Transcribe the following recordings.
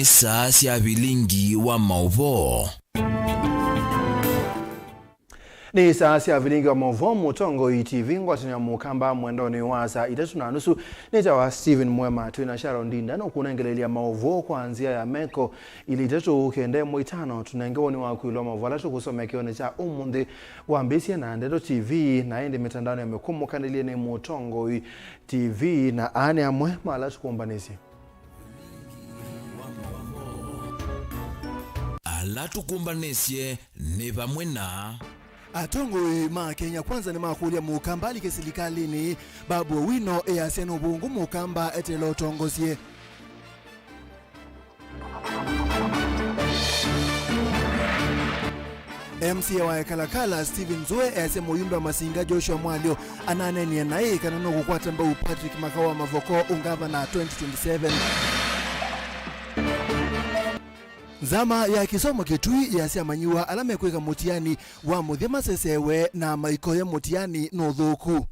saa cia Vilingi wa Mauvoo. Ni saa cia Vilingi wa Mauvoo mutongo TV ngwatanya mukamba mwendoni wa saa 3:30 nitawa Steven MUEMA twina Sharon Ndinda no kunengelelia Mauvoo kuanzia ya meko ili tatu kende mwitano tunengewoni wa kuilwa Mauvoo la tukusomekeo cha umundi wa mbisi na Ndeto TV na ende mitandao ya mekumukandilie ni mutongo TV na ane ya MUEMA la tukumbanisi ala tukumbanisye ni pamwe na atongo ma Kenya kwanza ni makulia mukamba likesilikali ni babu wino eyaseno bungu mukamba etelo tongosye MC wa kalakala Steven Zoe ese moyumba masinga Joshua Mwalio ananenia naye kanano kukwata mbau Patrick Makawa Mavoko ungava na 2027 Zama ya kisomo kitui ya siamanyiwa alame kweka mutiani wa muthema sesewe na maikoye mutiani no thuku.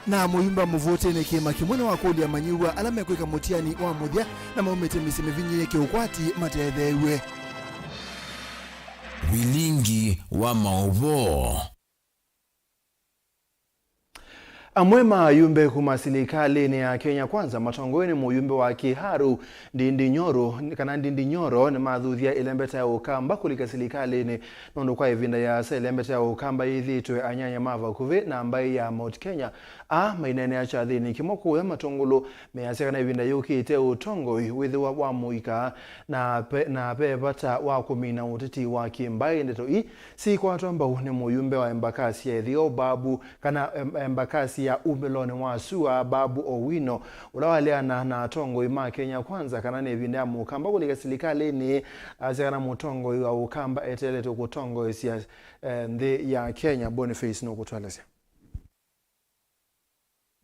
Na muyumba muvote ne kima kimwene wa kuli ya manyiwa alame kweka mutiani wa muthia na maumete misime vinye ke ukwati matethewe. Vilingi wa Mauvoo. MUEMA yumbe kumasilikali ni ya Kenya kwanza matongoni muyumbe wa Kiharu Ndindi Nyoro ni madhuthia ilembeta ya ukamba kulikasilikali ni nondo kwa ivinda ya ilembeta ya ukamba ithitwe anyanya mava kuve na ambaye ya Mount Kenya mainene ya chathini kimoku ya matongolo meyaseka na ivinda yuki ite utongo withiwa wa muika na pebata wa kumina utiti wa kimbai ndeto si kwa tomba ni muyumbe wa embakasi ya ithio babu kana embakasi ya umbelone wa sua babu owino ulawaliana na tongo ima Kenya kwanza kanane vinda mukamba kulikasilikali ni azekana mutongo wa ukamba etele tukutongo isia ya Kenya Boniface no kutwalese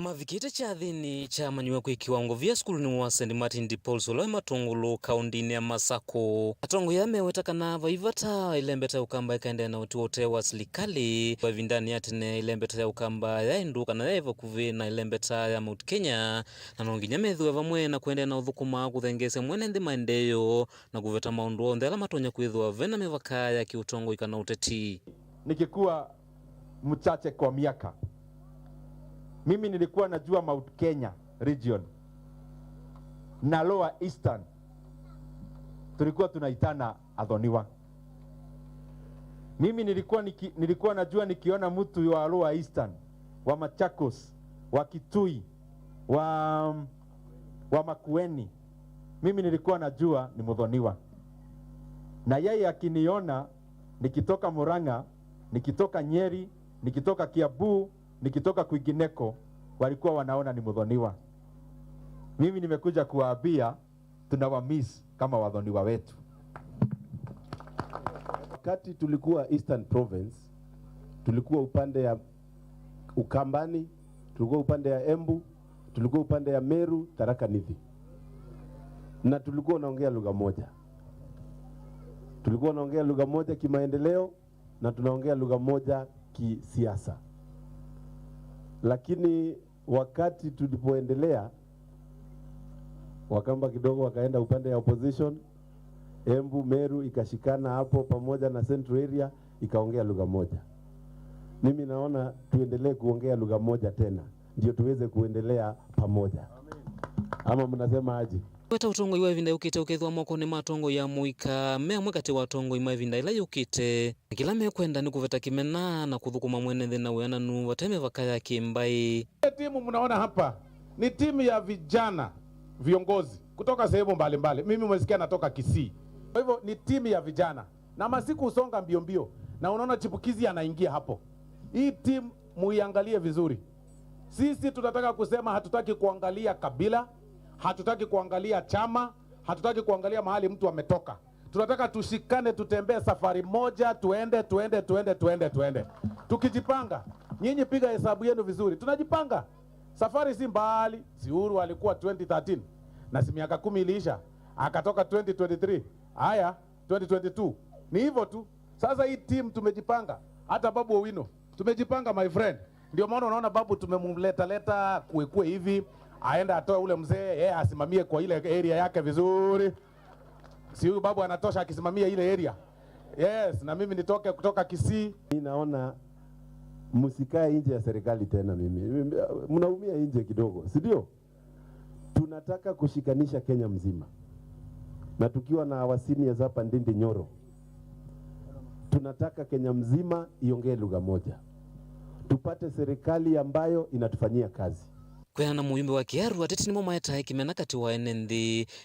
Mavikite cha thini cha manyiwa kwa kiwango vya skulu ni wa St. Martin de Paul Solo matongolo kaundini ya Masako. Atongo ya meweta kana vaivata ilembeta ukamba ikaendea na utuote wa silikali. Kwa vindani yatine ilembeta ya ukamba ya induka na eva kuvi na ilembeta ya Mount Kenya. Na nonginya methu eva mwe na kuendea na udhukuma kuthengese mwene ndi maendeyo na kuveta maunduo ndela matonya kuidhua vena mevaka ya kiutongo ikana uteti. Nikikuwa mchache kwa miaka mimi nilikuwa najua Mount Kenya region na Lower Eastern tulikuwa tunaitana adhoniwa. Mimi nilikuwa najua nikiona mtu wa Lower Eastern wa Machakos, wa Kitui, wa Makueni, mimi nilikuwa najua ni mudhoniwa. Na yeye akiniona nikitoka Murang'a, nikitoka Nyeri, nikitoka Kiambu, nikitoka kwingineko, walikuwa wanaona ni mudhoniwa. Mimi nimekuja kuwaambia tunawamiss kama wadhoniwa wetu. Wakati tulikuwa Eastern Province, tulikuwa upande ya Ukambani, tulikuwa upande ya Embu, tulikuwa upande ya Meru, Tharaka Nithi. Na tulikuwa naongea lugha moja. Tulikuwa naongea lugha moja kimaendeleo na tunaongea lugha moja kisiasa. Lakini wakati tulipoendelea Wakamba kidogo wakaenda upande ya opposition, Embu, Meru ikashikana hapo pamoja na Central Area ikaongea lugha moja. Mimi naona tuendelee kuongea lugha moja tena ndio tuweze kuendelea pamoja. Amen. Ama mnasema aje? Weta utongo iwa vinda yukite ukethwa moko ni matongo ya muika mea mwekati watongo ima vinda ila yukite kila mea kwenda ni kuveta kimena na kuthukuma mwene thina uyananu wateme vakaya kimbai. Timu mnaona hapa ni timu ya vijana viongozi kutoka sehemu mbalimbali. Mimi mwesikia natoka Kisii. Kwa hivyo ni timu ya vijana na masiku usonga mbio mbio na unaona chipukizi anaingia hapo. Hii timu muiangalie vizuri. Sisi tunataka kusema hatutaki kuangalia kabila, hatutaki kuangalia chama, hatutaki kuangalia mahali mtu ametoka. Tunataka tushikane, tutembee safari moja, tuende. Tukijipanga, nyinyi piga hesabu yenu vizuri. Tunajipanga. Safari si mbali. Uhuru alikuwa 2013 na si miaka 10 iliisha. Akatoka 2023. Haya 2022. Ni hivyo tu. Sasa hii team tumejipanga. Hata Babu Owino tumejipanga my friend. Ndio maana unaona Babu tumemleta kuekue hivi. aenda atoe ule mzee, yeye asimamie kwa ile area yake vizuri. Si huyu babu anatosha akisimamia ile area? Yes, na mimi nitoke kutoka Kisii. Naona msikae nje ya serikali tena. Mimi mnaumia nje kidogo, si ndio? Tunataka kushikanisha Kenya mzima, na tukiwa na wasini hapa Ndindi Nyoro, tunataka Kenya mzima iongee lugha moja, tupate serikali ambayo inatufanyia kazi. Kwena muyumbe wa Kiaru ateti nimo maeta ikimena kati wa NND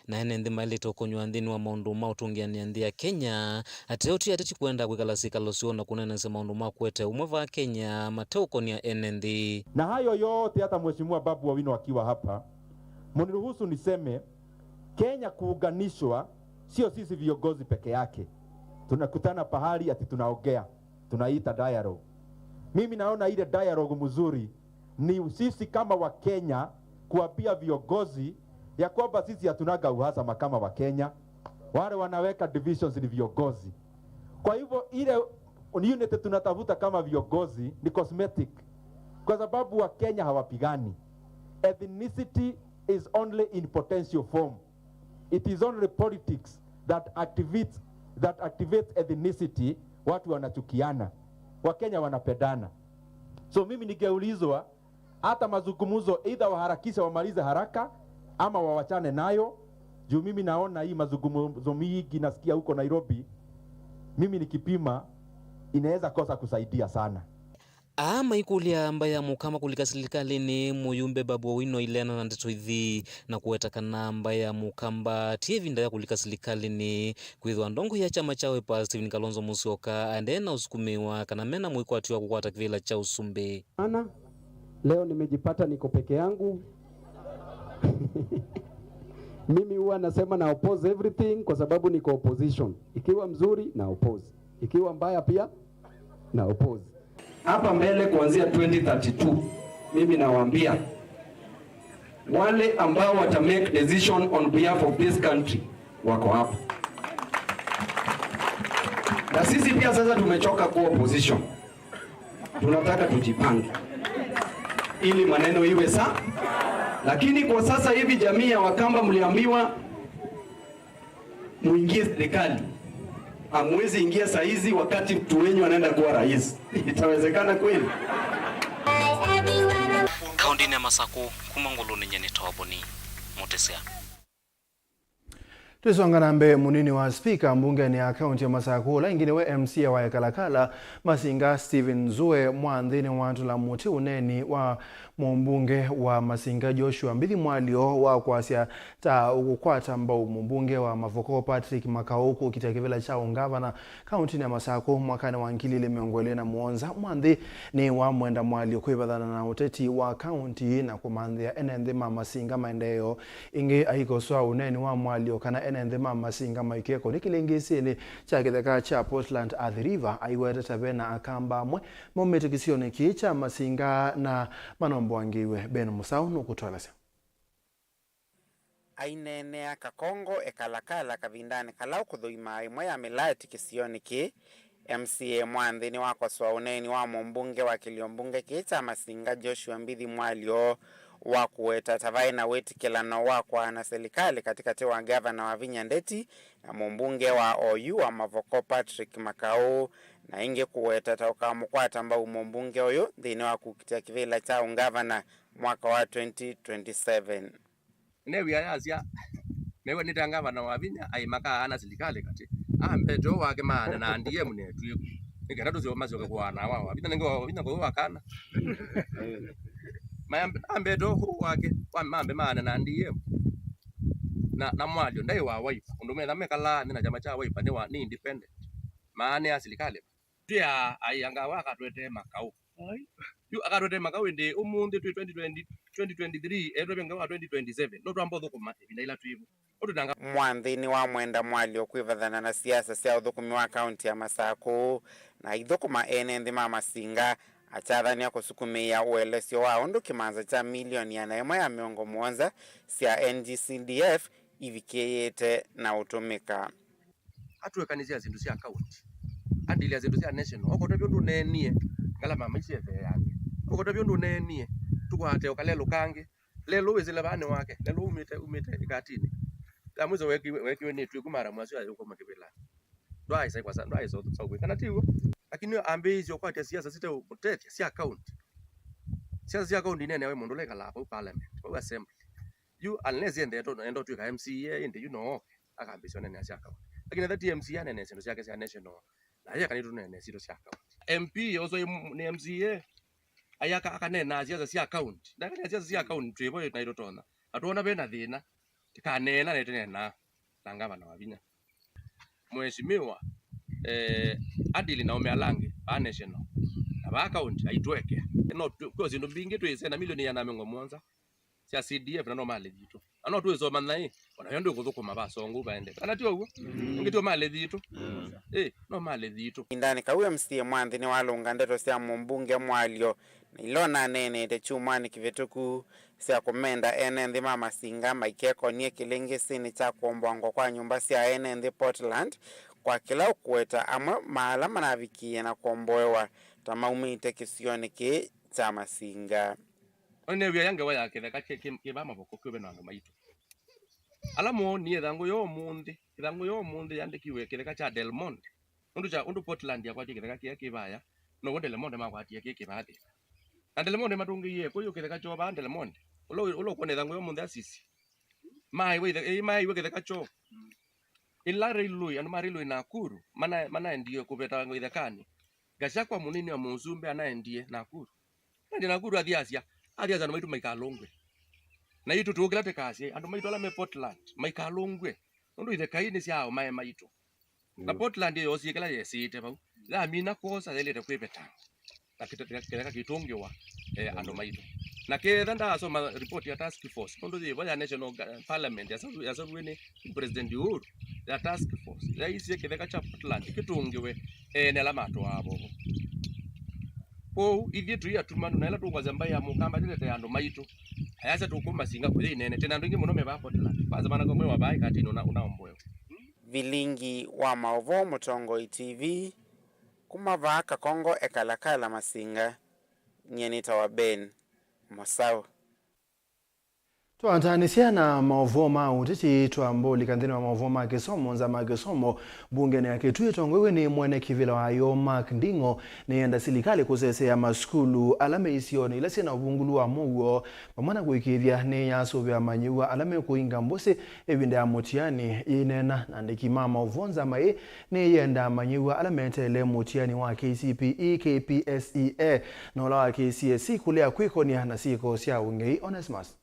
na NND maleta ukonywa ndini wa maundu mautungiania ndi ya Kenya ateuti ateti kwenda kwikalasika losiona kunenese maundu makwete umweva Kenya mateo konia NND. Na hayo yote hata mheshimiwa Babu Owino akiwa hapa, mniruhusu niseme Kenya kuunganishwa sio sisi viongozi peke yake. Tunakutana pahali ati tunaongea, tunaita dialogue. Mimi naona ile dialogue mzuri ni sisi kama wa Kenya kuambia viongozi ya kwamba sisi hatunaga uhasama kama wa Kenya. Wale wanaweka divisions ni viongozi. Kwa hivyo ile unity tunatafuta kama viongozi ni cosmetic. Kwa sababu wa Kenya hawapigani. Ethnicity is only in potential form. It is only politics that activates ethnicity. Watu wanachukiana. Wa Kenya wanapendana. So mimi ningeulizwa hata mazungumzo either waharakisha wamalize haraka ama wawachane nayo, juu mimi naona hii mazungumzo mingi nasikia huko Nairobi, mimi nikipima inaweza kosa kusaidia sana. Ama ikulia ambaya mukama kulika serikali ni muyumbe Babu Owino ilena na ndeto hithi na kuwetakana ambaya mukamba tievinda ya kulika serikali ni kwithwa ndongo ya chama chawe pa Stephen Kalonzo Musyoka andena usukumiwa kana mena muikwatiwa kukwata kivila cha usumbe. Leo nimejipata niko peke yangu. Mimi huwa nasema na oppose everything kwa sababu niko opposition. Ikiwa mzuri na oppose, ikiwa mbaya pia na oppose. Hapa mbele kuanzia 2032 mimi nawaambia wale ambao wata make decision on behalf of this country wako hapa. Na sisi pia sasa tumechoka kuwa opposition. Tunataka tujipange ili maneno iwe sawa. Lakini kwa sasa hivi jamii ya Wakamba mliambiwa muingie serikali. Hamwezi ingia saa hizi wakati mtu wenyu anaenda kuwa rais. Itawezekana kweli? Kaundini ya Masako kumangulu ninyeni tawaboni motesea. Tusonga nambe munini wa speaker mbunge ni akaunti ya Masako la ingine we MC ya waekalakala Masinga Stephen Zue mwandhini watu la muti uneni wa mbunge wa Masinga Joshua Mbithi Mwalio wa kuasia ta ukukwata mbao mbunge wa Mauvoo Patrick Makauku kitakivela cha ungavana kaunti ya Masako mwakani wa nkilile miongole na muonza mwandhi ni wa mwenda Mwalio kuibadhana na uteti wa kaunti na kumandhi ya NND Masinga maendeleo inge aikoswa uneni wa Mwalio kana NND Masinga maikeko nikilingisini cha kitheka cha Portland Athi River aiwete tabena akamba mwe mometikisioni kicha Masinga na manombo wangiwe Ben Musau nukutwalasa. Ainenea kakongo ekalakala kavindane kalau kudhuima imwe ya milati kisioni ki MCA mwandhini wako swauneni wa mbunge wa kiliombunge kicha Masinga Joshua Mbithi Mwalio wa kuweta tavai na wetikilano wakwa na serikali katika tewa gavana wa Vinyandeti na mbunge wa OU wa Mauvoo Patrick Makau na inge kuweta tauka mkwata mbao mbunge oyo dhini wa kukitia kivila cha ungavana mwaka wa 2027. Newi ya Asia mewe nita gavana wa Vinya aimaka ana serikali kati ambeto wake maana na ndiye mune tuyo nikatatu sio mazio kwa na wao Vinya kwa wakana ambeto wake kwa mambe maana na ndiye na Mwalio ndai wa waipa undumela mekala nina chama cha waipa ni independent maana ya serikali pia ayanga waka twete Makau yu akatwete Makau ndi umundi 2023 erobenga wa 2027 ndo twambo thukuma ibindaila twivu otutanga mwandhini wa mwenda Mwalio kuivadhana na siasa sia uthukumi wa kaunti ya Masako na ithukuma NND Masinga achadhania kusukumia uelesio wa undu kimanza cha milioni ya naimwa ya miongo muonza sia NGCDF ivikeyete na utumika atuwekanizia zindu sia kaunti andili ya zindu sia national oko tebyo nenie ngala mama isieve yange oko tebyo nenie tukwate okalelo kange lelo wezile bane wake lelo umite ikatini amuzo weki ni tu kumara mwaso ya yuko makibela ndwai sai kwa sana ndwai so kana tiwo lakini ambe hizo kwa tia siasa sita utete si account siasa si account nene we mundu leka lapho parliament kwa assembly you unless endo tu ka MCA ende you know akambisona ne si account lakini that MCA nene sendo siake si national na yeye kanitu nene sito si account MP also ni MCA ayaka akanena siasa si account ndakana siasa si account tuibo naitotona atuona bena thina tikanena netenena nangaba na wabinya mheshimiwa adili na umealange a national aba account aitweke no because ndo bingi twese na milioni ya namengo mwanza sia CDF na normale ditu ano tuwezo manai ona yondo kuzokoma basongo baende kana tiwo ugo ngitio male ditu normale ditu indani kawe MCA Mwanthi ni walunga ndeto sia mumbunge mwalio ilona nene te chumani kivetuku sia komenda ene mama singa maikeko nie kilenge sini cha kuombwango kwa nyumba sia ene Portland kwa kila ukueta ama maalama na vikie na kuomboewa tamaumite kisioni ki cha masinga one bya yange waya ketheka kibama boko kube na maitu alamo ni ethango yo munde yandikiwe ketheka cha Del Monte undu Portland ya kwa kitheka kia kibaya no Del Monte makwatie kibade and Del Monte matungiye ko yo ketheka cho ba Del Monte ulo kone ethango yo munde asisi mai we ketheka cho ilare lui anu marilu Nakuru mana ndiye kubeta ngithekani gashakwa munini wa Muzumbe anaendie Nakuru ndi Nakuru athiasia no maitu maikalongwe na itu tukira tekasi andu maitu ala me Portland maikalongwe ndu ithekaini sia mae maitu na Portland yo sikela yesite bau la mina kosa lelete kwebeta nakiteka kitongewa andu maitu na kethanda so ma report ya task force ndu thi ya national parliament ya sabwene president Uhuru ya task force ya isi ketheka cha Portland kitungiwe ne la mato abo ko idhitu ya tumanu na ila tukwaza mbaya ya mukamba dilete ya ndo maitu hayasa tukuma singa kule nene tena ndo ingi monome ba Portland kwa zamana kwa wa bai kati unaomboyo Vilingi wa Mauvoo Mutongo TV kumavaka Kongo ekalakala masinga nyenita wa Ben Mosao Tuantanisia na Mauvoo mautiti tuamboli kanthini wa Mauvoo makisomo nza makisomo bunge na kitui tongwewe ni mwene kivila wa yo Mark Ndingo ni enda silikali kusesea maskulu alame isioni ilasi na ubungulu wa Mugo pamana kuikithia ni yasobya manyiwa alame kuinga mbose ebinde ya mutiani inena nandikima Mauvoo nza mai ni yenda manyiwa alame tele mutiani wa KCPE KPSEA na ula wa KCSE kulea kwiko ni hanasiko siya ungei Onesmus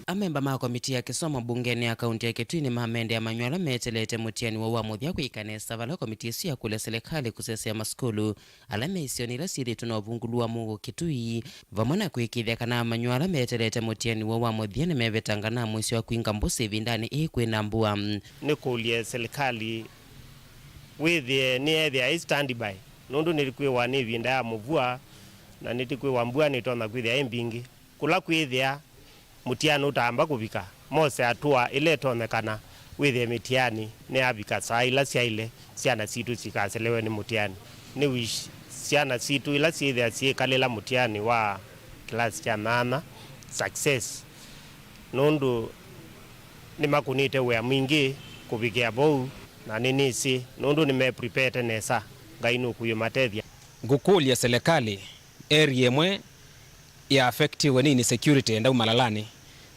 Amemba ma komiti ya kisomo bungeni ya kaunti ya Kitui ni Mahamende ya Manywala metelete mutiani wa uamuzi ya kuikanesa vala komiti isi ya kule serikali kusesea maskulu alame isioni la siri tunavungulua Mugo Kitui vamona kuikithia kana Manywala metelete mutiani wa uamuzi ya mevetangana mwisi wa kuinga mbusi vindani kwina mbua nikulie serikali withie ni ethia standby nundu nilikwe wani vinda ya muvua na nitikwe wambua nitona kwithia imbingi kula kwithia mutiani utamba kuvika mose atua ile tonekana withie mitiani ne abika saa ila sia ile siana situ sikaselewe ni mutiani ni wish siana situ ila siithia siikalela mutiani wa class cha 8 success nundu ni makunite wea mwingi kuvikia bou na ninisi nundu ni me prepare nesa ngainu kuyo matethia ngukulia serikali area mwe ya affectiwe nini security enda umalalani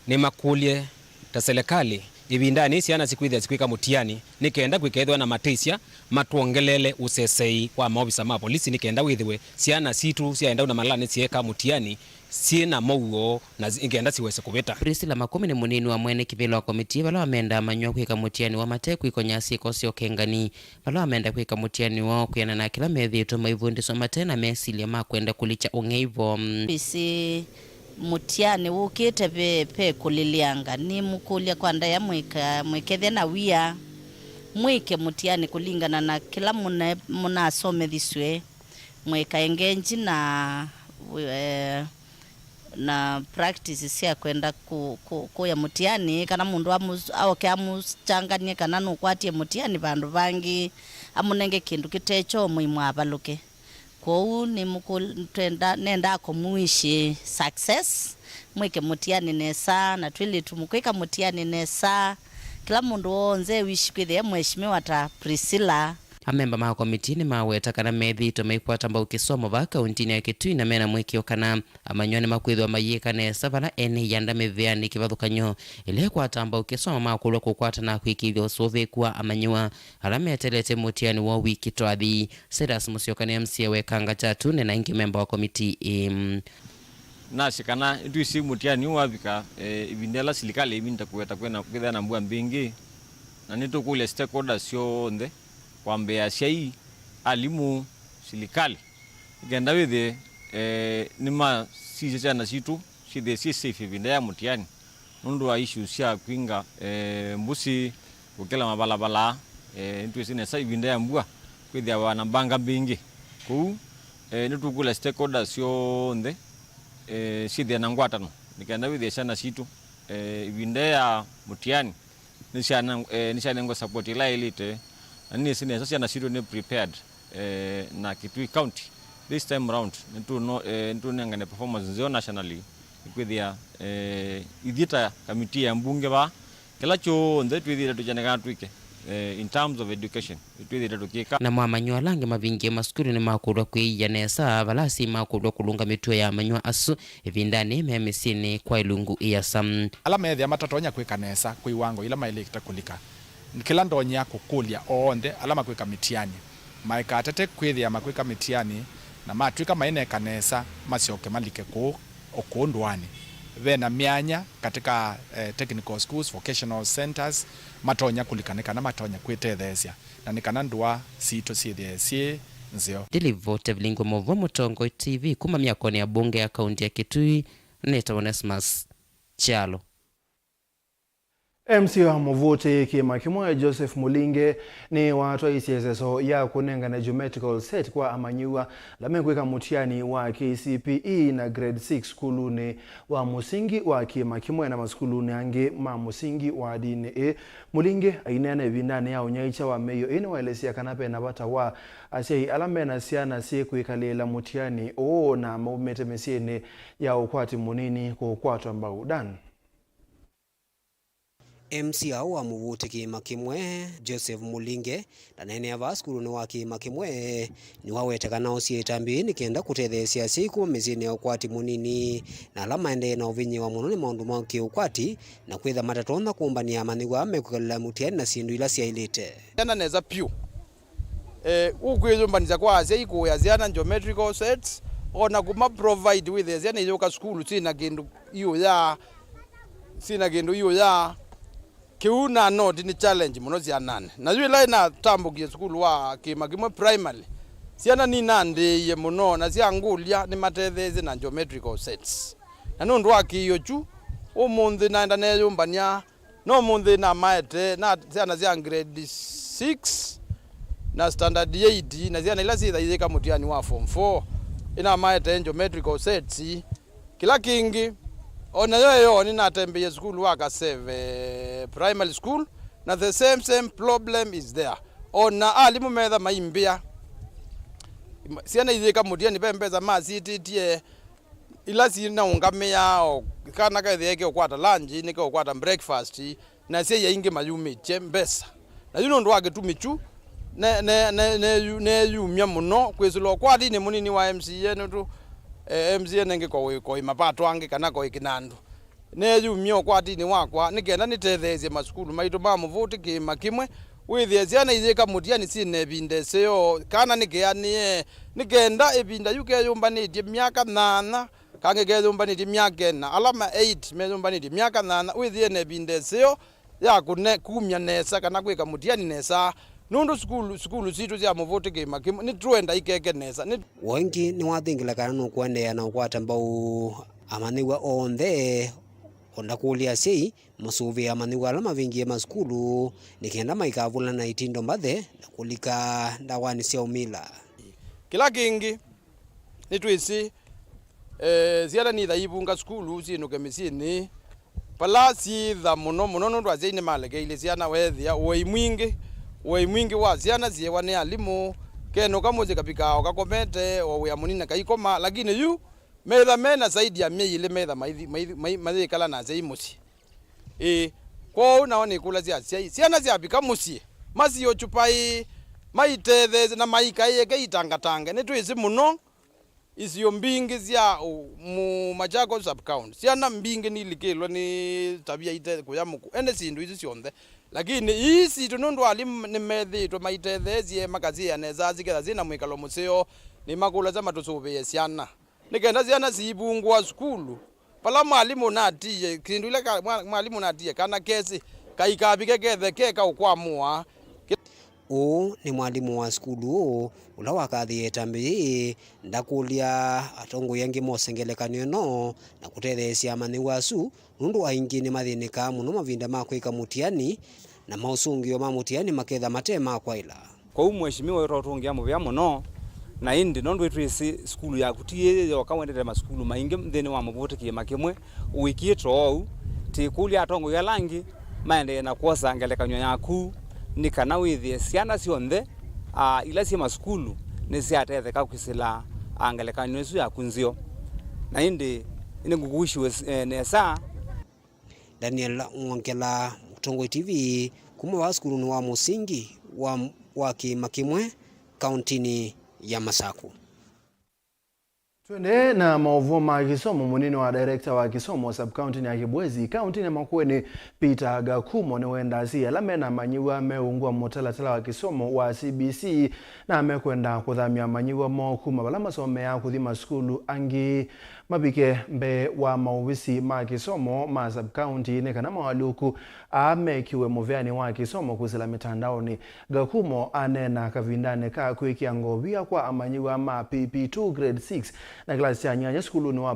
ni makulie ta serikali ibindani siana sikwithia sikwika mutiani nikenda kwikethwa na matesia matuongelele usesei kwa maofisa ma polisi nikenda withiwe siana situ siaenda una malalani sieka mutiani sina Mauvoo na ingenda siweze kubeta Priscilla Makumi ni munini wa mwene kivilo wa komiti bala wamenda manywa kwika mutiani wa mateku ikonyasi kosi okengani bala wamenda kwika mutiani wa kuyana na kila methi to maivundi so matena mesili ya makwenda kulicha ungeivo bisi mutiani ukite pe kulilianga ni mukulia kwanda ya mwekethia na wia mwike mutiani kulingana na kila muna asome thiswe mweka engenji na practice sia kwenda kuya mutiani kana mundu aoke amuchanganie kana nukwatie mutiani vandu vangi amunenge kindu kitecho muimwa avaluke kou ni mukutenda nenda kumuishi success mwike mutiani nesa na twili tumukwika mutiani nesa kila mundu wonze wishi kwithe mheshimiwa ta Priscilla. Amemba ma komitini maweta kana methi tumeikwata mbau kisomo ba kaunti ya Kitui na mena mwikio kana amanyone makwithwa mayika nesa bala ene yanda meveani kivathukanyo ile kwata mbau kisomo makulwa kukwata na kwikithio sove kwa amanywa alametelete mutiani wa wiki twathi Sedas Musiokane MCA wekanga chatu na ingi memba wa komiti nashikana ituisi mutiani wavika ibindela silikali ibinta kuweta kwena kwithana mbua mbingi na nitukule stakeholders yonde kwambea shai alimu silikali igenda withe nima sije na situ sithe si safe ibinda ya mutiani nundu wa issues ya kwinga mbusi ukela mabalabala ituisi nesa ibinda ya mbua kwithia wana banga mbingi ku nitukule stakeholders yonde sithe na ngwatano nikenda withe sana situ ibinda ya mutiani nishana ngo support ila elite ani sine sasa na situ ne prepared na Kitui County this time round ntu nengane performance nzio nationally kwithia idita committee ya mbunge ba kila cho nze twithira tujanega twike in terms of education twithira tukika na mwamanyo alange mavingi maskuru ni makulwa kwiya nesa balasi makulwa kulunga mitwe ya manywa asu evindani memisini kwa ilungu iya sam alama ya matatonya kwika nesa kwiwango ila mailekita kulika kila ndonya kukulia onde alama kwika mitiani maika atete kwithia makwika mitiani na matwika maine kanesa masioke malike ku okondwani vena mianya katika technical schools vocational centers matonya kulikaneka na matonya kwetethesia na nikana ndwa sito sie nzio delivote Vilingi Mauvoo Mutongo TV kuma miakoni ya bunge ya kaunti ya Kitui Neta Onesmus Chalo. MC wa Mauvoo Kimakimwe Joseph Mulinge ni watwa isiezeso ya kunengana geometrical set kwa amanyua lamenkweka mutiani wa KCPE na grade 6 skuluni wa musingi wa Kimakimwe na maskuluni ange ma musingi wa dine Mulinge ainene vindane ya unyaicha wa meyo ine waelesia kanape na bata wa asiai alame na siana siye kuikalela mutiani na maumete mesiene ya ukwati munini kwa ukwatu ambao dan. MCA wa Mauvoo Kimakimwe Joseph Mulinge na nene ya vaskuluni wa Kimakimwe ni waweteka nao sietambi ni kenda kutethesia siku mezini ya ukwati munini na alama ende na uvinyi wa munoni maundu mauki ukwati na kwitha matatona kumbani ya manigwa mekukalila mutiani na sindu ila siailite. Yana neza piu. Ukwezo mbaniza kwa asia iku ya ziana geometrical sets ona kuma provide with ya ziana yoka skulu sina kindu iyo ya kiuna noti ni challenge muno zianane na yule ina tambukie skulu wa Kimakimwe primary siana ni nande ye muno na ziangulia ni matetheze na geometrical sets na nundu wakiyo chu umundi naenda neyo mbania no mundi na maete na ziana zia grade 6 na standard 8 na ziana ila sitha yeka mutiani wa form 4 ina maete geometrical sets kila kingi ona yoyo ni natembeye school waka save primary school na the same problem is there ona alimu medha maimbia siana yeka mutiani pembeza masititie ila sina ungamea o kana kaitheke okwata lunch nike okwata breakfast na sie yainge mayumi chembesa na yuno ndo wake tumichu ne yumya muno kwesilo kwati ni munini wa MCA no MCA nenge ko mapato ange kana ko ikinandu ne yumya kwati ni wakwa nikenda nitethezie masukulu maito ma Mauvoo Kimakimwe withie ciana ithika mutiani sine binde seo kana nikianie nikenda ibinda yuke yumbanitie miaka 8 kange ke yumbanitie miaka 4 alama 8 me yumbanitie miaka 8 withie ne binde seo ya kumya nesa kana kwika mutiani nesa nundu skulu zitu cia Mauvoo Kimakimwe ni truenda ikeke nesa wengi ni wathingila kana no kwendea na ukwata mbau amaniwa onthe onda kulia sei masuvi amaniwa ala mavingi maskulu nikenda maikavula na itindo mbathe na kulika ndawani cia umila kila kingi nitwisi ziara ni dhaibunga skulu zinuke misini palasi dha muno ndo azeine maleke ile ziana wethia wei mwingi wa ziana ziewa ni alimu keno kamuzi kapika okakomete owe munina kaikoma lakini yu metha mena zaidi ya ile metha maithi kala na zei musi kwa unaona ikula ciana ciapika musi masio chupai maitethe na maikai keitangatanga ni twisi muno icio mbingi cia mu Machakos sub county ciana mbingi ni likilwa ni tabia ite kuya muku ene sindu ici cionthe lakini isi tunundu ali ni methitwe maitethe makazi aneza ziketha zina mwikalo museo ni makula za matusubiye ciana nikenda ciana cibungwa skulu pala mwalimu natie kindu ile mwalimu natie kana kesi kaikabike kethe keka ukwamua. O ni mwalimu wa skulu ula wakathi etambi ndakulia atongo yangi mosengelekanio no na kutethecia mani wasu nundu aingi ni mathinika muno mavinda makwika mutiani na mausungio ma mutiani maketha matema kwa ila kwa mheshimiwa rotungia muvya muno na indi nondu twisi skulu ya kutie wakawendete maskulu maingi mthini wa Mauvoo makimwe wikito au tikulia atongo ya langi maende na kuosa ngelekanyo yaku ni kana withie ciana cionthe ila cia maskulu ni ciatetheka kwisila ngelekanyo isu ya kunzio na indi ni ngugushwe nesa. Daniel Ngongela, Mutongo TV, kuma wa skulu ni wa musingi wa Kimakimwe kauntini ya Masaku. Twende na Mauvoo ma Kisomo. Munini wa director wa Kisomo sub county ya Kibwezi county ya Makueni Peter Gakumo ni wenda si alamena manyiwa meungwa mutalatala wa Kisomo wa CBC na amekwenda kuthamia manyiwa mo kuma bala masomea kuthima skulu angi mabike mbe wa mauvisi ma Kisomo ma sub county ne kana mawaluku amekiwe muvyani wa Kisomo kusila mitandaoni. Gakumo anena kavindane ka kwikia ngovia kwa amanyiwa ma PP2 grade 6 na klasi ya nyanya skulu ni wa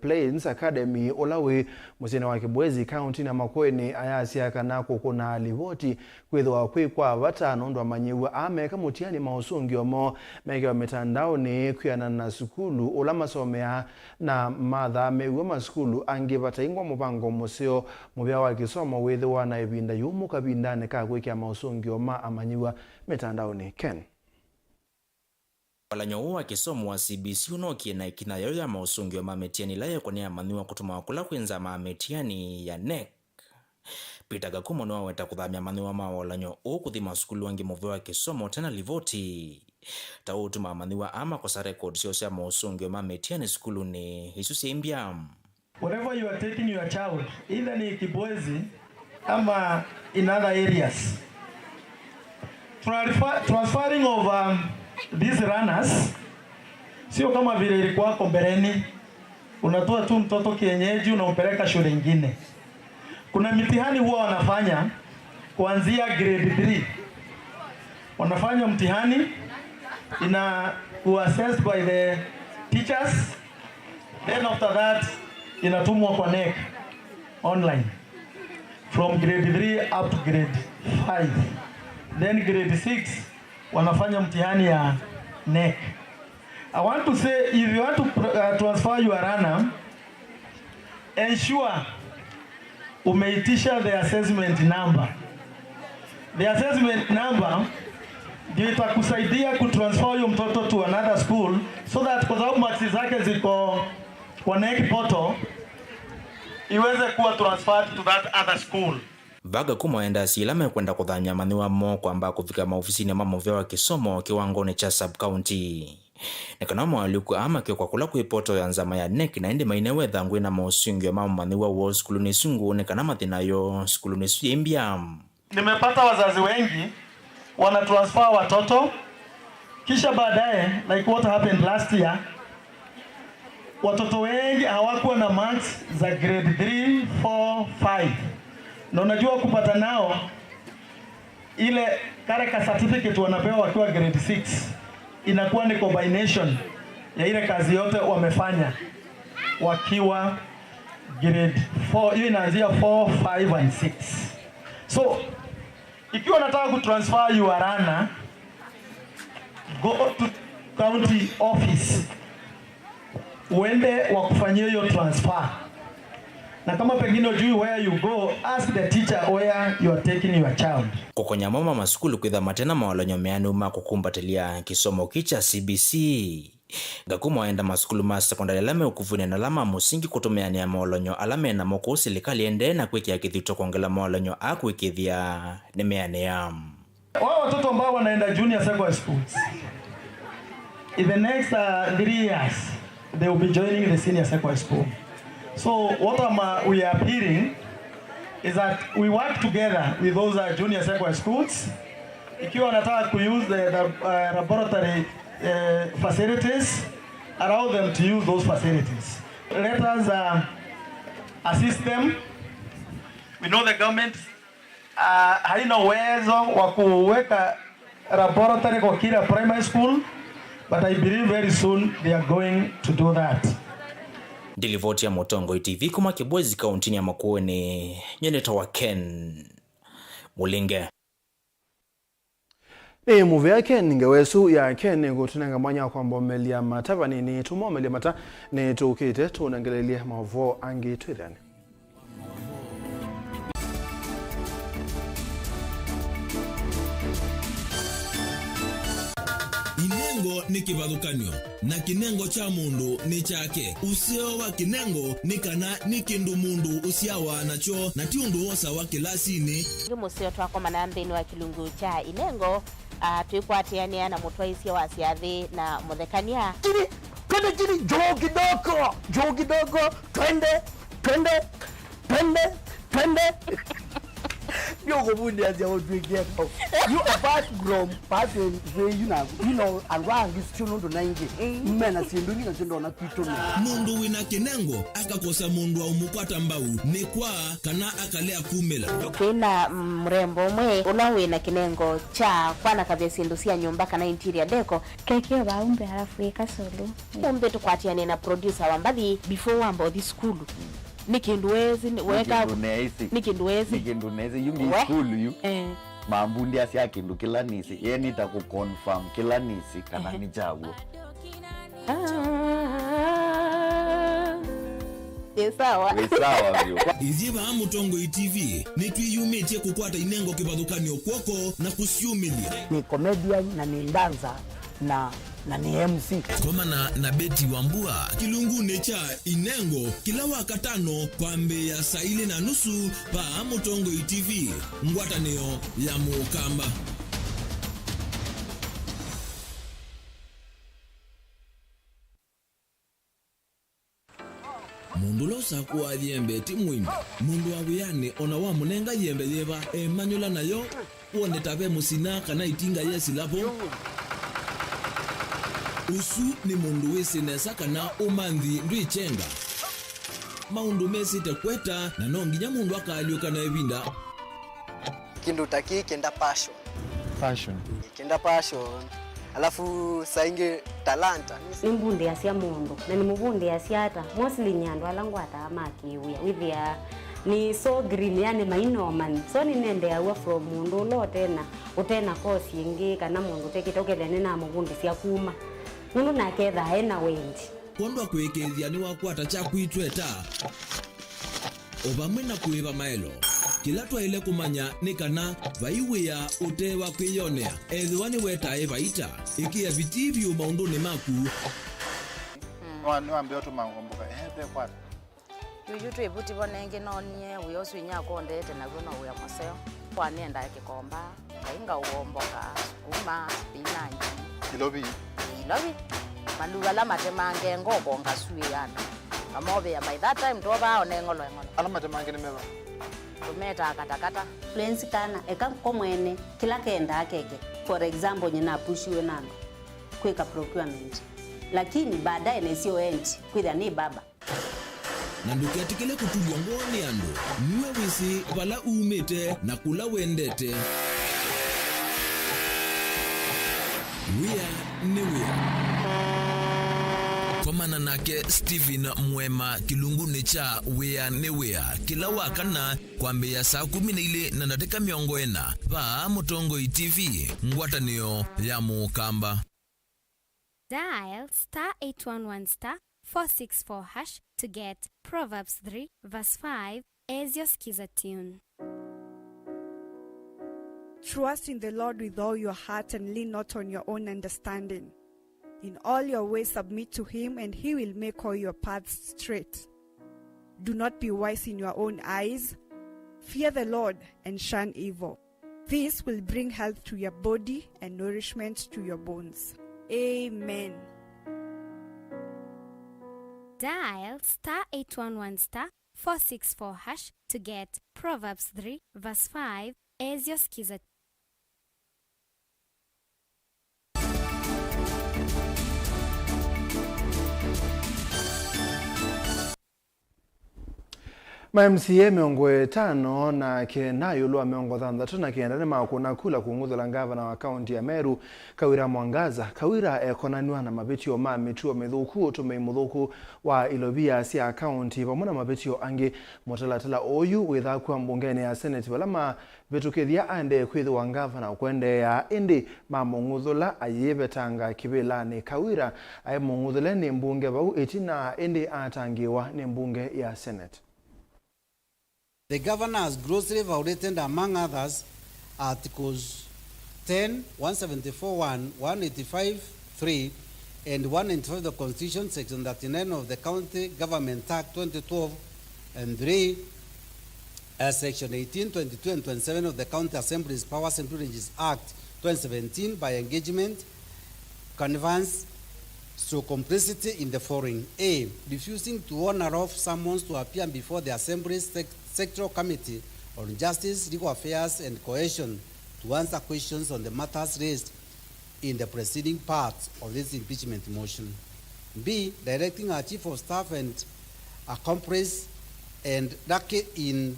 Plains Academy Olawe musene wa Kibwezi county na Makueni ayasia kana kuna livoti kwithwa kwikwa batano ndo amanyiwa ameka mutiani mausungio mo mekiwa mitandaoni kuyana na skulu ola masomea na matha mewa maskulu angi bataingwa mubango museo mubya wa Kisomo withwa na ibinda yumu kabindane ka kwikia mausungio ma amanyiwa mitandaoni. Ken Walanyo wa Kisomo wa CBC unokie na ikinayo ya mausungio mametiani laye kwa niya maniwa kutuma wakula kwenza mametiani ya NEC. Peter Gakumo no weta kuthamia maniwa mawalanyo kuthima skulu wangi Mauvoo wa Kisomo tena livoti. Tautuma maniwa ama kosa record sio sia mausungio mametiani skulu ni isusi imbia. Wherever you are taking your child, either ni Kibwezi ama in other areas, transferring of these runners sio kama vile ilikuwa kombereni unatoa tu mtoto kienyeji unampeleka shule nyingine. Kuna mitihani huwa wanafanya kuanzia grade 3. Wanafanya mtihani ina assessed by the teachers, then after that inatumwa kwa NEC online from grade 3 up to grade 5. Then grade 6 wanafanya mtihani ya NEC. I want to say, if you want to transfer your runner, ensure umeitisha the assessment number. The assessment number ndio itakusaidia kutransfer your mtoto to another school, so that kwa sababu marks zake ziko kwa NEC portal iweze kuwa transferred to that other school. Baga kumoenda silame kwenda kudhanya maniwa mo kwamba kufika maofisini ya Mauvoo wa Kisomo kiwangoni cha sub county. Nekana mwaliku ama kwa kula kuipoto ya nzama ya NEC na indi mainewe dhangwe na mausungi ya maniwa wa skulu nesungu nekana matinayo skulu nesu ya imbia. Nimepata wazazi wengi wana transfer watoto kisha baadaye, like what happened last year, watoto wengi hawakuwa na marks za grade 3, 4, 5. Na unajua kupata nao ile kareka certificate wanapewa wakiwa grade 6 inakuwa ni combination ya ile kazi yote wamefanya wakiwa grade 4. Hiyo inaanzia 4, 5 and 6. So ikiwa unataka kutransfer your runner, go to county office uende wakufanyie hiyo transfer. Na kama pengine ujui where you go, ask the teacher where you are taking your child. Kukonya mama maskulu kwitha matena mawalanyo meanuma kukumbatilia kisomo kicha CBC. Gakuma waenda maskulu ma sekondari lame ukuvune na lama musingi kutumeania mawalanyo alame na moko serikali ende na kwekia kithito kuongela mawalanyo akwekithia nemeanea. Wao watoto ambao wanaenda junior secondary schools, in the next 3 years, they will be joining the senior secondary school. So what we are appealing is that we work together with those junior secondary schools. Ikiwa wanataka kuuse the laboratory facilities, allow them to use those facilities. Let us assist them. We know the government haina uwezo wa kuweka laboratory kwa kila primary school, but I believe very soon they are going to do that. Dilivoti ya Motongo TV kuma Kibwezi kauntini ya Makueni, nyeneta wa Ken Mulinge. Muvi ya Ken ningewesu ya Ken kutunanga mwanya kwamba melia mataba ni tumo melia mata ni tukite tunangelelia Mauvoo angi twidhani. Inengo ni kivadukanyo na kinengo cha mundu ni chake. Usio wa kinengo ni kana ni kindu mundu usiawa nacho na tiundu wosa wa kilasini. Musio twako manambeni wa kilungu cha inengo tuikwatiania na mutwaisia wa siathi na muthekania. Kini joo kidogo twende Yoko bundi as your get. You apart from passing you know around this children to 90. Mena sindungi na sindo na kitu. Mundu wina kinengo akakosa mundu wa umupata mbau ni kwa kana akalea kumela. Kina mrembo mwe unawina kinengo cha kwana kabia sindusia nyumba kana interior deco kekeo ba umbe halafu ikasolo. Umbe tukwatiane na producer wambali before wambo this school. Nikinduwezi weka nikinduwezi yungi school yu mambundi asia kindu kila nisi yeni ta ku confirm kila nisi kana ni jago Yesawa vyo Iziba Motongo TV ni twiyumetie kukwata inengo kibadukanyo kwoko na kusiumilia. Ni comedian na ni dancer na ni MC. Koma na Beti Wambua kilungu necha inengo kila wakatano kwa Mbeya saa 4:30 pa Motongo TV ngwataneo ya Mukamba. Mundu losa kwa yembe timwimba mundu awiyane ona wa munenga yembe yeba emanyola nayo uone tabe musina kana itinga yesi lapo. Usu ni mundu wesinesa kana umanthi ndwichenga. Maundu mesite kweta na nonginya mundu akaliuka na ebinda. Kindu taki kenda passion. Kenda passion. Alafu sainge talanta. Ni mbunde ya sia mundu na ni mbunde ya sia ata mostly nyando alangwata amakiuya withia ni so green yani maino man so ni nende awa from mundu lote na utena kosi ingi kana mundu tekitokele na mugundi sia kuma mundu na ketha hena wendi kondo kwekethia ni wakwata cha kwitweta obamwe na kuiva maelo kila twaile kumanya ni kana vaiwia utewa kwiyonea ethwani wetae vaita ikia vitivyo maundu ni maku ni wambio tumangomboka pe kwata yuyu twebuti bonenge nonie uyoswinya kondete na gono uya maseo kwa nenda kikomba kainga uomboka kuma spinach ilobi maluga la matemange ngoko ngasui yana amobe ya by that time toba onengolo ala matemange nimeba tumeta katakata friends kana eka komwene kila kenda akeke for example nyina pushiwe nano kweka procurement lakini baadaye na sio end kwida ni baba na ndukiatikele kutulwa ngoni ando niwe wisi wala umete na kula wendete Komana nake Steven Mwema kilungu necha wea newea kila wakana kwa Mbeya saa 12 na dakika 40 pa Motongo TV ngwatanio ya Mukamba. Dial *811 464 hash to get Proverbs 3 verse 5 as your skiza tune. Trust in the Lord with all your heart and lean not on your own understanding. In all your ways submit to him, and he will make all your paths straight. Do not be wise in your own eyes. Fear the Lord and shun evil. This will bring health to your body and nourishment to your bones. Amen. Dial star 811 star 464 hash to get Proverbs 3 verse 5 as your skiza. MCA miongo 5 na kenayo lwa miongo 6 na kiendane makuna kula kunguthula gavana wa kaunti ya Meru Kawira Mwangaza. Kawira ekonaniwa na mabetio ma mituo mithuku utume muthuku wa Ilobia cia kaunti pamona mabetio angi motalatala oyu witha kwa mbungene ya Senate balama betukethia ande kwithwa gavana kwende ya indi mamunguthula ayebetanga kibila ni Kawira ay munguthule ni mbunge bau etina indi atangiwa ni mbunge ya Senate. The governor has grossly violated, among others, Articles 10, 174.1, 185.3, and 185 of the Constitution, Section 39 of the County Government Act 2012, and 3, Section 18, 22, and 27 of the County Assembly's Powers and Privileges Act 2017 by engagement, connivance, through complicity in the following: A, refusing to honor off summons to appear before the Assembly's Sectoral Committee on Justice, Legal Affairs and Cohesion to answer questions on the matters raised in the preceding parts of this impeachment motion. B, directing our Chief of Staff and accomplice and Rake in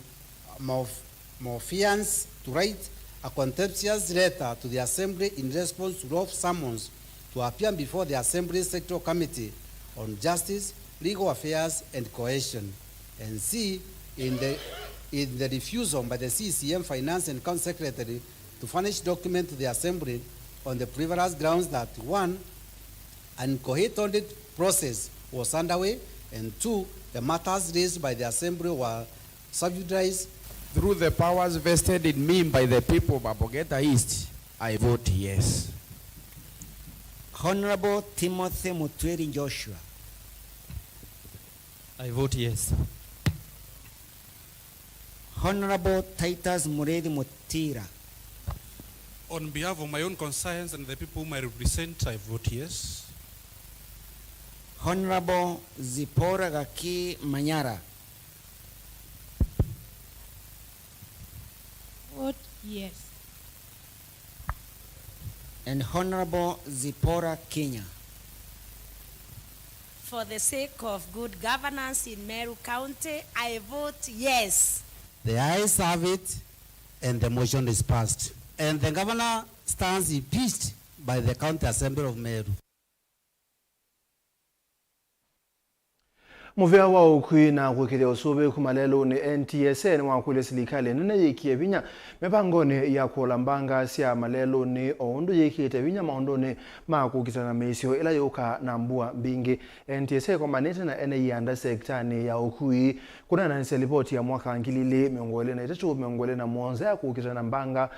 Morpheans to write a contemptuous letter to the Assembly in response to off summons to appear before the Assembly's Sectoral Committee on Justice, Legal Affairs and Cohesion. And C, in the refusal by the CCM Finance and Council Secretary to furnish document to the Assembly on the previous grounds that 1, an incoherent process was underway, and 2, the matters raised by the Assembly were subjudice. Through the powers vested in me by the people of Abogeta East, I vote yes. Honorable Timothy Mutweri Joshua. I vote yes. Honorable Titus Muredi Mutira. On behalf of my own conscience and the people whom I represent, I vote yes. Honorable Zipora Gaki Manyara. Vote yes. And Honorable Zipora Kenya. For the sake of good governance in Meru County, I vote yes. The ayes have it, and the motion is passed. And the governor stands impeached by the County Assembly of Meru. Muvea wa ukui na kukithia usubi kumalelo ni NTSA ni wakule silikali nina yikie vinya mepangoni ya kuolambanga siya malelo ni oundu yikiite vinya maundoni makukita na meisio ila yuka na mbua mbingi. NTSA kwa manete na ene yanda sektani ya ukui kuna na nise ripoti ya mwaka angilili miongole na itatu miongole na mwonza ya kukita na mbanga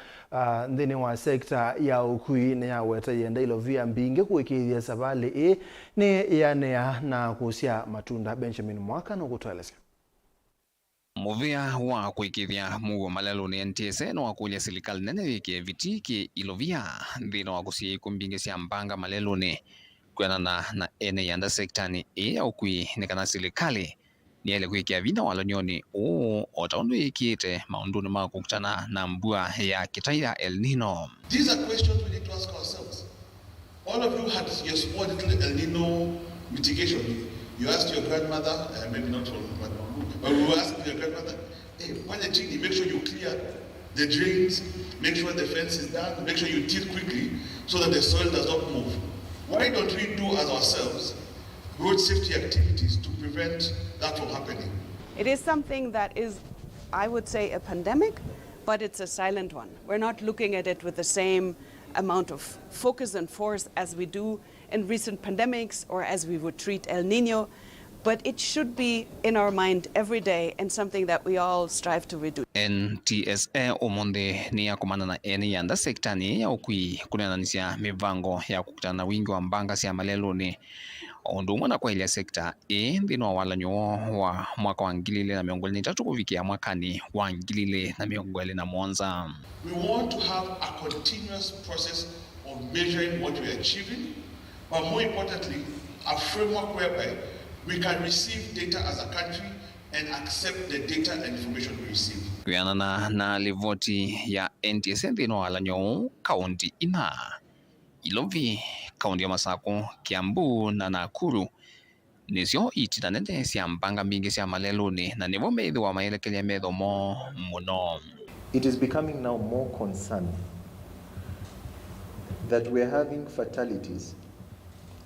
ndini wa sekta ya ukui na ya weta yenda ilo via mbingi kuikithia sabali ni yanea na kusia matunda. Benjamin Mwaka no kutueleza. Muvea wa kuikithia mugo malelo ni NTSA no wakulia silikali nene wiki vitiki ilovia ndino wakusia ikumbingi siya mbanga malelo ni kuena na ene yanda sektani ya ukui nikana silikali ni ele kuikia vina walonyoni otaundu ikiite maunduni makukutana na mbua ya kitaya El Nino. These are questions we need to ask ourselves. All of you had your support in El Nino mitigation. You asked your grandmother, maybe not from Mauvoo, but we were asking your grandmother, hey, when the tree, make sure you clear the drains, make sure the fence is done, make sure you till quickly so that the soil does not move. Why don't we do as ourselves road safety activities to prevent that from happening? It is something that is, I would say, a pandemic, but it's a silent one. We're not looking at it with the same amount of focus and force as we do in recent pandemics or as we would treat El Nino. but it should be in our mind every day and something that we all strive to reduce. NTSA omonde ni ya kumana na eni yanda sektani ya ukui kunenanisia mivango ya kukutana na wingi wa mbanga sia maleloni ondumwa na kwa ile sekta ndino wala nyo wa mwaka wa ngilile na miongole ni tatu kufikia mwakani wa ngilile na miongole na mwanza. We want to have a continuous process of measuring what we are achieving, but more importantly, a framework whereby we can receive data as a country and accept the data and information we receive. Kuyana na livoti ya NTSA ndino wala nyo kaunti ina Ilovi, kaunti ya Masako, Kiambu na Nakuru nisio ititanende sia mbanga mingi sia maleloni na nivo meidhi wa maelekele medho mo muno. It is becoming now more concerning that we are having fatalities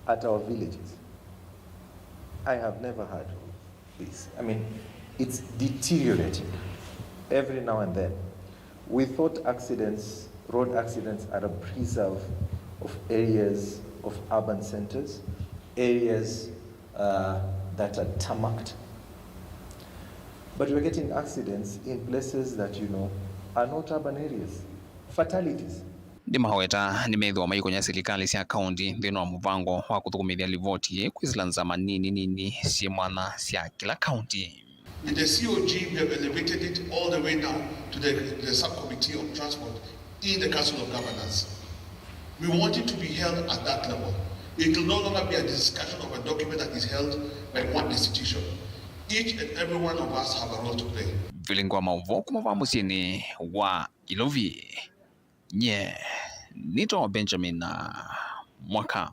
at our villages. I have never heard this. I mean, it's deteriorating every now and then. We thought accidents, road accidents, are a preserve of areas of urban centers, areas that are tarmacked. But we're getting accidents in places that, you know, are not urban areas. Fatalities. Dimahaweta nimeidhi wa maiko nya serikali sia kaunti ndino wa muvango wa kuthukumithia livoti kwizilanza manini si mwana sia kila kaunti. With the COG, we have elevated it all the way now to the subcommittee of transport in the Council of Governors. We want it to be held at that level. It will no longer be a discussion of a document that is held by one institution. Each and every one of us have a role to play. Vilingi wa Mauvoo kumava musini wa Ilovi. Nye, nito Benjamin na mwaka.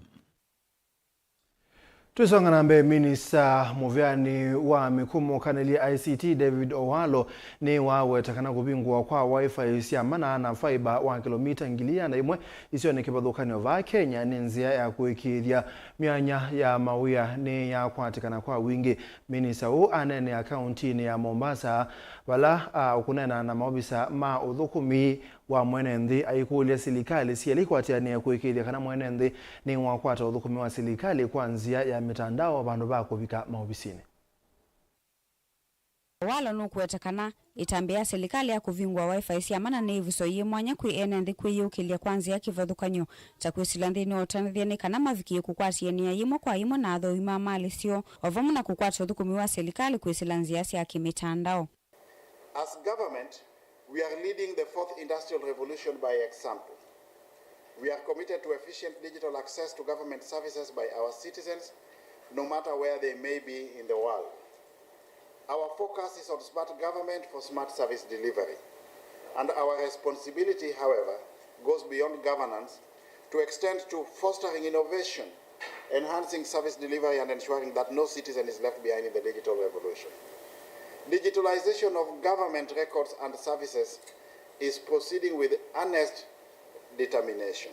Tusonga nambe minisa muvyani wa mikumo kaneli ICT David Owalo ni wawe takana kubingwa kwa wifi isia mana na fiber wa kilomita ngilia na imwe isio ni kibadhukani wa Kenya ni nzia ya kuikithia mianya ya mawia ni ya kwatikana kwa wingi. Minisa huu anene ya kaunti ni ya Mombasa wala ukunena na maobisa ma udhukumi wa mwenendi aikulia serikali siali kwa tia ni ya kuikithia kana mwenendi ni wakwata udhukumi wa serikali kwa nzia ya mitandao bandu bako vika maobisini. Wala nukuetakana itambia serikali ya kuvingwa wifi sia mana ni viso ye mwanya kwi enendi kwi yukilia kwanzi ya kivadhukanyo cha kwisilandi ni otanithia kana maviki kukwati ya yimo kwa yimo na adho ima mali sio ovamu na kukwata udhukumi wa serikali kwisilanzi sia ya kimitandao. As government, we are leading the fourth industrial revolution by example. We are committed to efficient digital access to government services by our citizens, no matter where they may be in the world. Our focus is on smart government for smart service delivery. And our responsibility, however, goes beyond governance to extend to fostering innovation, enhancing service delivery, and ensuring that no citizen is left behind in the digital revolution. Digitalization of government records and services is proceeding with earnest determination.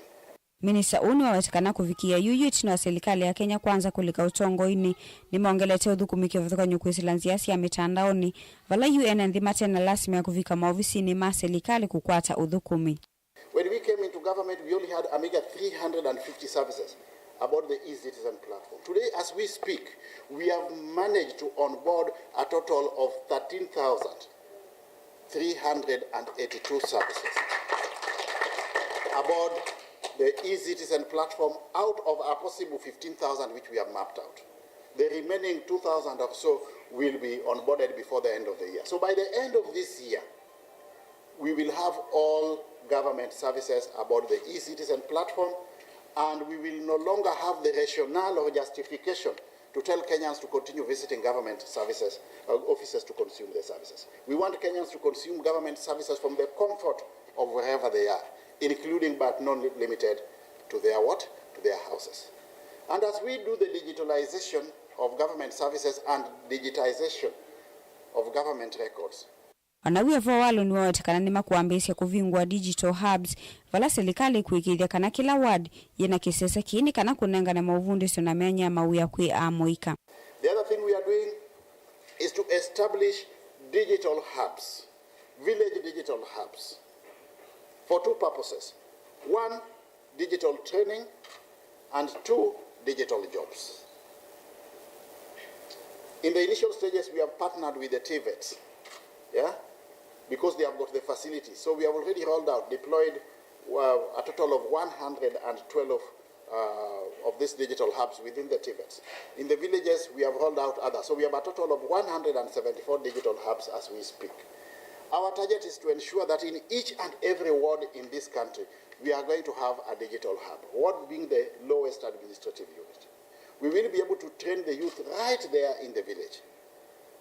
Minisa uni wawetakana kufikia yuyu wa serikali ya Kenya kwanza kulika utongo ini ni maongelete udhukumiki wa nyukwisilanzia ya mitandaoni vala UN nzima tena lasmi ya kufika maofisi ni ma serikali kukwata udhukumi. When we came into government, we only had 350 services about the e-citizen platform. Today, as we speak, we have managed to onboard a total of 13,382 services aboard the e-citizen platform out of a possible 15,000 which we have mapped out. The remaining 2,000 or so will be onboarded before the end of the year. So by the end of this year, we will have all government services aboard the e-citizen platform, and we will no longer have the rationale or justification to tell Kenyans to continue visiting government services, offices to consume their services. We want Kenyans to consume government services from the comfort of wherever they are, including but not limited to their what? To their houses. And as we do the digitalization of government services and digitization of government records, Wanawe walo ni wawetakana nima kuambisia kuvingwa digital hubs vala serikali kuikithia kana kila ward yena kisese kiini kana kunenga na mauvundi suna menya mauya kui amoika. The other thing we are doing is to establish digital hubs, village digital hubs, for two purposes. One, digital training, and two, digital jobs. In the initial stages, we have partnered with the TVETs, yeah, because they have got the facilities. So we have already rolled out, deployed a total of 112 of these digital hubs within the TVETs. In the villages, we have rolled out others. So we have a total of 174 digital hubs as we speak. Our target is to ensure that in each and every ward in this country, we are going to have a digital hub, ward being the lowest administrative unit. We will be able to train the youth right there in the village.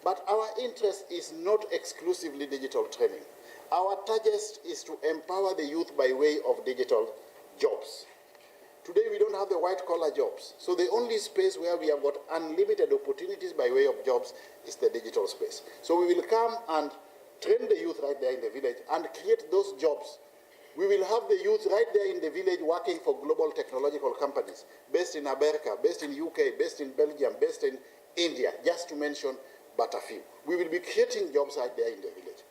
But our interest is not exclusively digital training. Our target is to empower the youth by way of digital jobs. Today we don't have the white-collar jobs. So the only space where we have got unlimited opportunities by way of jobs is the digital space. So we will come and train the youth right there in the village and create those jobs. We will have the youth right there in the village working for global technological companies based in America, based in UK, based in Belgium, based in India, just to mention but a few. We will be creating jobs right there in the village.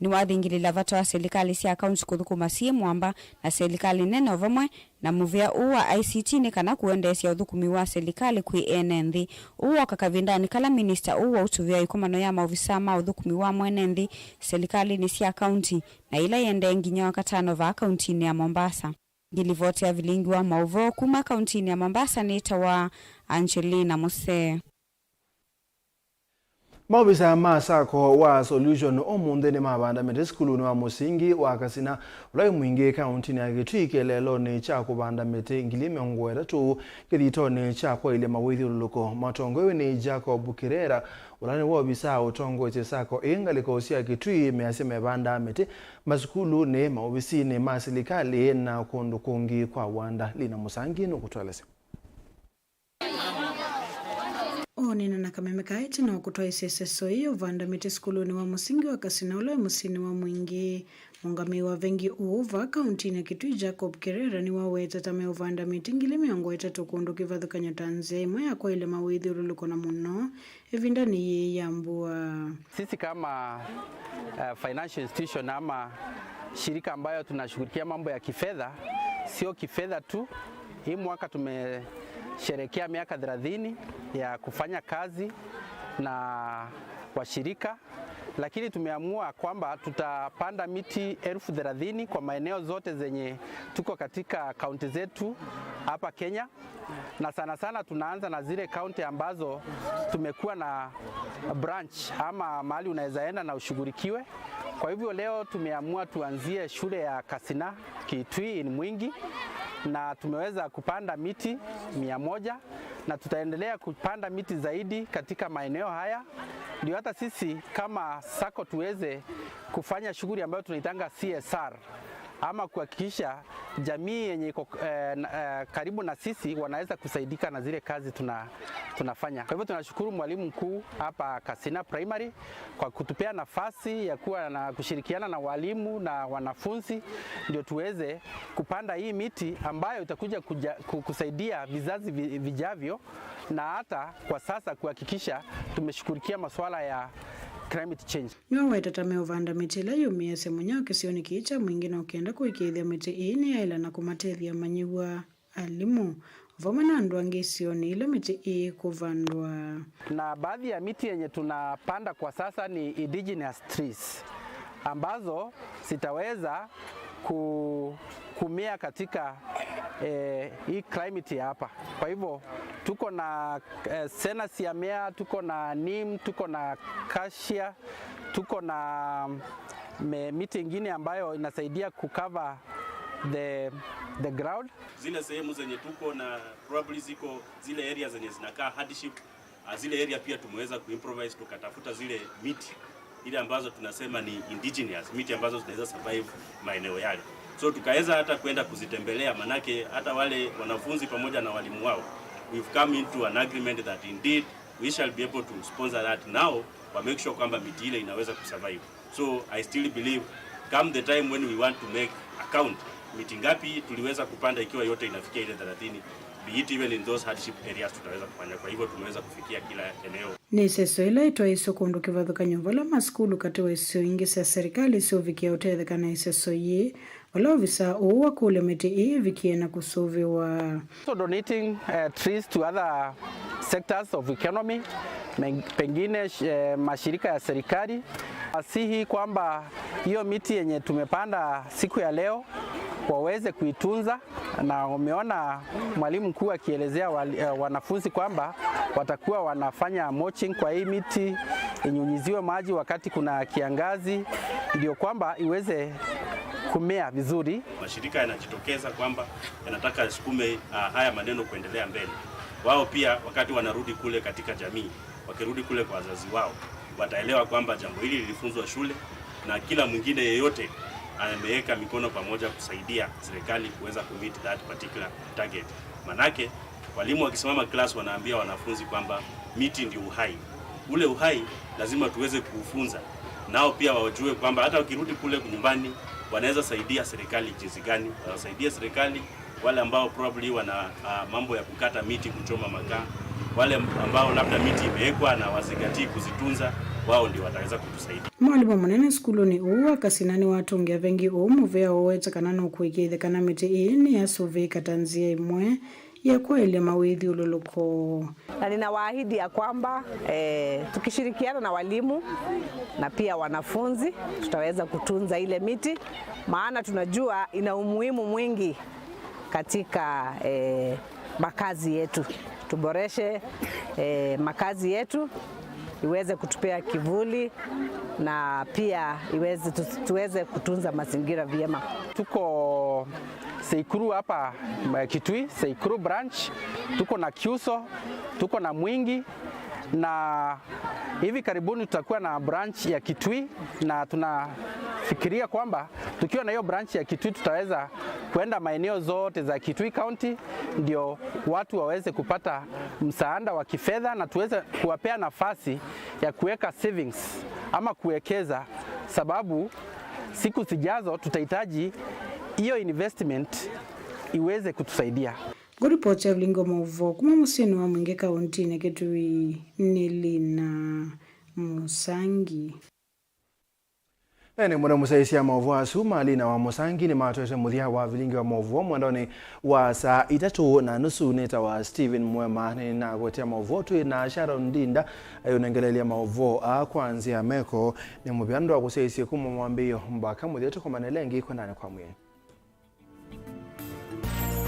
Ni wathingirira vata wa serikali cia kaunti kuthukuma cie mwamba na serikali nene vamwe na muvia uwa ICT ni kana kuendecia uthukumi wa serikali kwi enenthi uwa kakavindani kala minister uwa utuvia ikomano ya maofisa ma uthukumi wa mwenenthi serikali ni cia kaunti na ila yende nginya wakatano va kaunti ni ya Mombasa. Ngilivoti ya Vilingi wa Mauvoo kuma kaunti ni ya Mombasa ni tawa Angelina Muse. Maobisa masako wa solution omunde ni mabandamite skulu wa musingi wa kasina ulai mwingi kaunti ni agitwike lelo ni cha kubandamite ngilime ngwera tu kidito ni cha kwa ile mawithi luluko matongowe ni Jacob Kirera ulani wobisa utongo chesako ingaliko sia kitwi measeme bandamite maskulu ni maobisi ni masilikali na kundukungi kwa wanda lina musangi no kutwalese Nina na kamemeka iti na kutoa iseseso hiyo vandamite skuluni wa musingi wa kasina ule musini wa mwingi mungami wa vengi uva kaunti na Kitui Jacob Kirera ni waweta tame uvandamite ngili miongo itatu kundu kivathukanya tanzia imwe ya kwa ile mawithi uruluko na muno evinda ni ye yambua. Sisi kama financial institution ama shirika ambayo tunashughulikia mambo ya kifedha, sio kifedha tu, hii mwaka tumesherekea miaka 30 ya kufanya kazi na washirika, lakini tumeamua kwamba tutapanda miti 30,000 kwa maeneo zote zenye tuko katika kaunti zetu hapa Kenya, na sana sana tunaanza na zile kaunti ambazo tumekuwa na branch ama mahali unaweza enda na ushughulikiwe. Kwa hivyo leo tumeamua tuanzie shule ya Kasina Kitui in Mwingi na tumeweza kupanda miti 100 na tutaendelea kupanda miti zaidi katika maeneo haya, ndio hata sisi kama sako tuweze kufanya shughuli ambayo tunaitanga CSR ama kuhakikisha jamii yenye karibu na sisi wanaweza kusaidika na zile kazi tunafanya. Kwa hivyo tunashukuru mwalimu mkuu hapa Kasina Primary kwa kutupea nafasi ya kuwa na kushirikiana na walimu na wanafunzi ndio tuweze kupanda hii miti ambayo itakuja kusaidia vizazi vijavyo, na hata kwa sasa kuhakikisha tumeshughulikia masuala ya climate change. Nyo tatame uvanda miti la yumia semunya kisioni kicha mwingine ukienda kuikithia miti ini ya ila na kumatethia manyiwa alimu vomana nduangi sioni ile miti kuvandwa. Na baadhi ya miti yenye tunapanda kwa sasa ni indigenous trees ambazo sitaweza kumea katika hii climate hapa. Kwa hivyo tuko na senasi mea, tuko na neem, tuko na cassia, tuko na miti ingine ambayo inasaidia kukava the ground. Zile sehemu zenye tuko na probably ziko zile areas zenye zinakaa hardship, zile area pia tumeweza kuimprovise tukatafuta zile miti ile ambazo tunasema ni indigenous, miti ambazo zinaweza survive maeneo yale. So tukaweza hata kwenda kuzitembelea, manake hata wale wanafunzi pamoja na walimu wao, we've come into an agreement that indeed we shall be able to sponsor that now, to make sure kwamba miti ile inaweza kusurvive. So I still believe come the time when we want to make a count, miti ngapi tuliweza kupanda ikiwa yote inafikia ile 30, be it even in those hardship areas tutaweza kufanya. Kwa hivyo tumeweza kufikia kila eneo. Ni seso ila itwa iso kundu kivathukanya vala maskulu katiwa iso ingi sa serikali iso vikia utethekana iseso ye wala ovisa uwa kule miti hii vikia na kusuviwa. So donating trees to other sectors of economy pengine mashirika ya serikali asihi kwamba hiyo miti yenye tumepanda siku ya leo waweze kuitunza, na umeona mwalimu mkuu akielezea wanafunzi kwamba watakuwa wanafanya mulching kwa hii miti, inyunyiziwe maji wakati kuna kiangazi, ndio kwamba iweze kumea vizuri. Mashirika yanajitokeza kwamba yanataka sukume haya maneno kuendelea mbele. Wao pia wakati wanarudi kule katika jamii, wakirudi kule kwa wazazi wao, wataelewa kwamba jambo hili lilifunzwa shule na kila mwingine yeyote ameweka mikono pamoja kusaidia serikali kuweza kumit that particular target. Manake walimu wakisimama class wanaambia wanafunzi kwamba miti ndio uhai. Ule uhai lazima tuweze kuufunza. Nao pia wajue kwamba hata wakirudi kule nyumbani wanaweza saidia serikali jinsi gani. Wanasaidia serikali wale ambao probably wana mambo ya kukata miti, kuchoma makaa. Wale ambao labda miti imewekwa na wazingatii kuzitunza, wao ndio wataweza kutusaidia. Mwalimu munene skuluni uwa kasinani watungia vengi muvea oweta kanano kuikithe kana miti ini ya survey katanzia imwe ya kwa ile mawithi ululuko. Na ninawaahidi ya kwamba tukishirikiana na walimu na pia wanafunzi tutaweza kutunza ile miti, maana tunajua ina umuhimu mwingi katika makazi yetu. Tuboreshe makazi yetu iweze kutupea kivuli na pia tuweze kutunza mazingira vyema. Tuko Seikuru hapa Kitui, Seikuru branch, tuko na Kiuso, tuko na Mwingi, na hivi karibuni tutakuwa na branch ya Kitui, na tunafikiria kwamba tukiwa na hiyo branch ya Kitui tutaweza kwenda maeneo zote za Kitui County, ndio watu waweze kupata msaada wa kifedha na tuweze kuwapea nafasi ya kuweka savings ama kuwekeza, sababu siku zijazo tutahitaji hiyo investment iweze kutusaidia. Guripoti ya Vilingi Mauvoo kuma musini wa mwingi kaunti Kitui Nilina Musangi. Nene mwana musaisi ya Mauvoo asuma Lina wa Musangi ni matoesha muthia wa Vilingi wa Mauvoo mwandoni wa saa 3:30 neta wa Stephen MUEMA na gotea Mauvoo tu na Sharon Ndinda ayonengelelia Mauvoo kwanzia meko ni mubiando wa kusaisi kuma mwambio mbaka muthia tukomanelengi kwa nane kwa mwe.